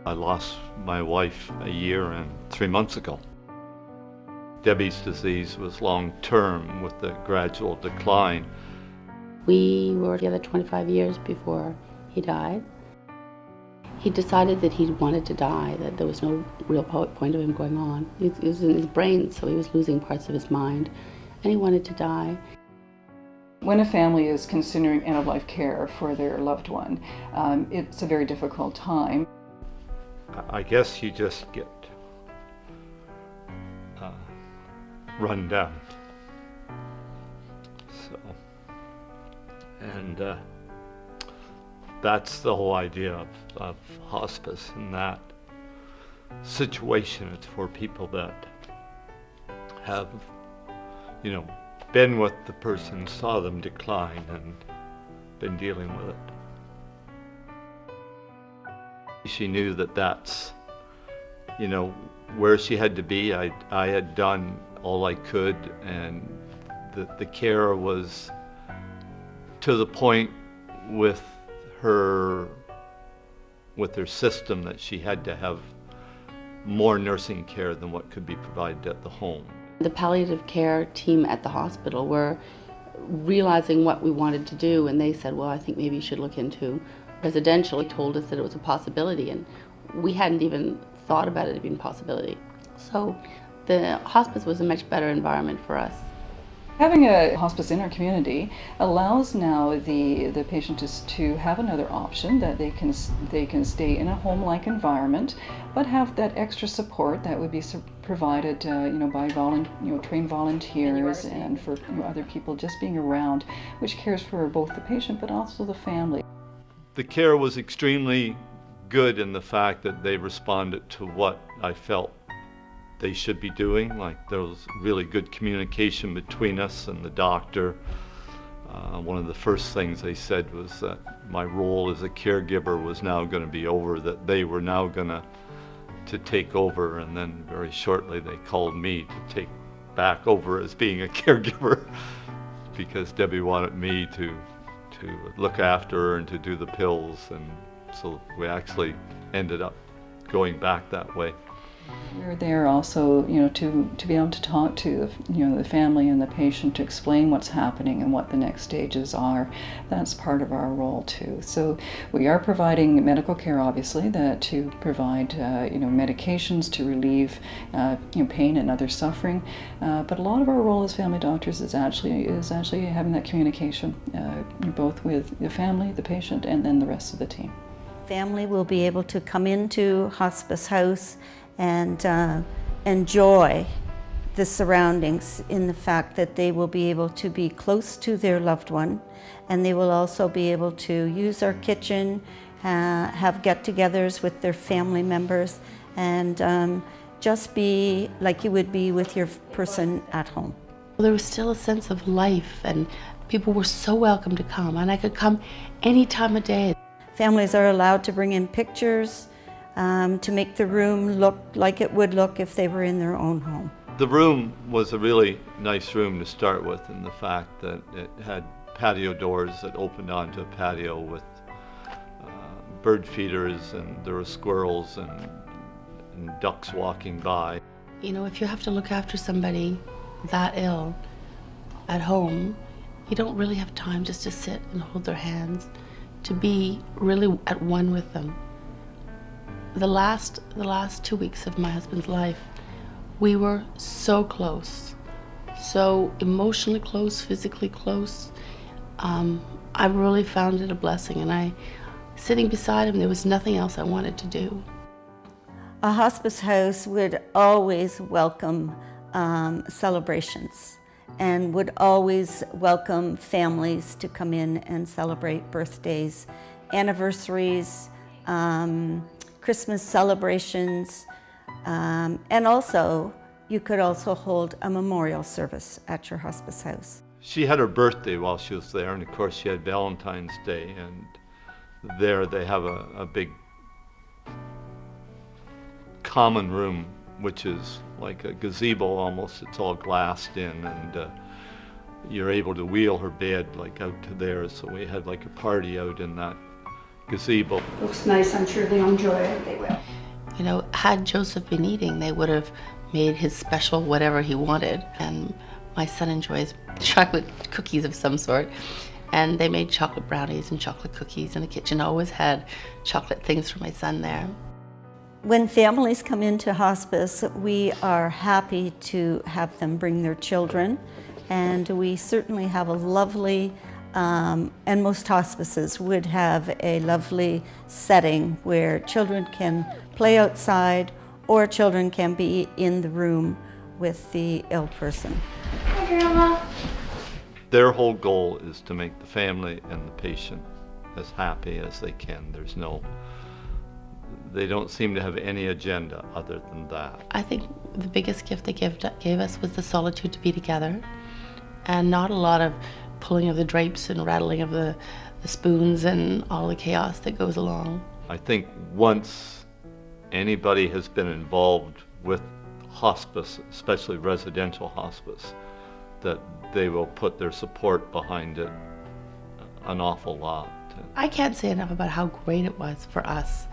I lost my wife a year and 3 months ago. Debbie's disease was long-term with the gradual decline. We were together 25 years before he died. He decided that he wanted to die, that there was no real point of him going on. It was in his brain, so he was losing parts of his mind, and he wanted to die. When a family is considering end-of-life care for their loved one, it's a very difficult time. I guess you just get run down. So, and that's the whole idea of hospice in that situation. It's for people that have, been with the person, saw them decline, and been dealing with it. She knew that that's, where she had to be. I had done all I could, and the care was to the point with her system that she had to have more nursing care than what could be provided at the home. The palliative care team at the hospital were realizing what we wanted to do, and they said, well, I think maybe you should look into residential. He told us that it was a possibility, and we hadn't even thought about it being a possibility. So the hospice was a much better environment for us. Having a hospice in our community allows now the patient to have another option, that they can stay in a home-like environment, but have that extra support that would be provided, by trained volunteers and for other people just being around, which cares for both the patient but also the family. The care was extremely good in the fact that they responded to what I felt they should be doing. Like, there was really good communication between us and the doctor. One of the first things they said was that my role as a caregiver was now going to be over, that they were now going to take over, and then very shortly they called me to take back over as being a caregiver because Debbie wanted me to look after her and to do the pills, and so we actually ended up going back that way. We're there also, to be able to talk to, the family and the patient to explain what's happening and what the next stages are. That's part of our role too. So we are providing medical care, obviously, to provide, medications to relieve, pain and other suffering. But a lot of our role as family doctors is actually having that communication, both with the family, the patient, and then the rest of the team. Family will be able to come into Hospice House and enjoy the surroundings, in the fact that they will be able to be close to their loved one, and they will also be able to use our kitchen, have get-togethers with their family members, and just be like you would be with your person at home. There was still a sense of life, and people were so welcome to come, and I could come any time of day. Families are allowed to bring in pictures to make the room look like it would look if they were in their own home. The room was a really nice room to start with, in the fact that it had patio doors that opened onto a patio with bird feeders, and there were squirrels and ducks walking by. If you have to look after somebody that ill at home, you don't really have time just to sit and hold their hands, to be really at one with them. The last 2 weeks of my husband's life, we were so close, so emotionally close, physically close. I really found it a blessing, and sitting beside him, there was nothing else I wanted to do. A hospice house would always welcome celebrations, and would always welcome families to come in and celebrate birthdays, anniversaries, Christmas celebrations, and also you could also hold a memorial service at your hospice house. She had her birthday while she was there, and of course she had Valentine's Day, and there they have a big common room, which is like a gazebo almost. It's all glassed in, and you're able to wheel her bed like out to there, so we had like a party out in that gazebo. Looks nice, I'm sure they'll enjoy it. They will. You know, had Joseph been eating, they would have made his special whatever he wanted. And my son enjoys chocolate cookies of some sort. And they made chocolate brownies and chocolate cookies, and the kitchen always had chocolate things for my son there. When families come into hospice, we are happy to have them bring their children, and we certainly have a lovely, and most hospices would have a lovely setting where children can play outside or children can be in the room with the ill person. Hi, Grandma. Their whole goal is to make the family and the patient as happy as they can. They don't seem to have any agenda other than that. I think the biggest gift they gave us was the solitude to be together, and not a lot of pulling of the drapes and rattling of the spoons and all the chaos that goes along. I think once anybody has been involved with hospice, especially residential hospice, that they will put their support behind it an awful lot. I can't say enough about how great it was for us.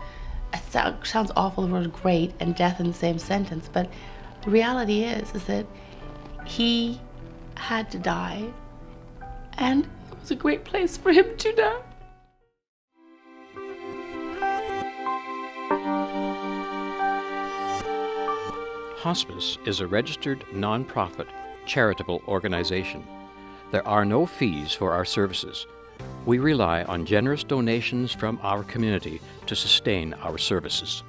It sounds awful, the word great and death in the same sentence, but the reality is that he had to die, and it was a great place for him to die. Hospice is a registered, non-profit, charitable organization. There are no fees for our services. We rely on generous donations from our community to sustain our services.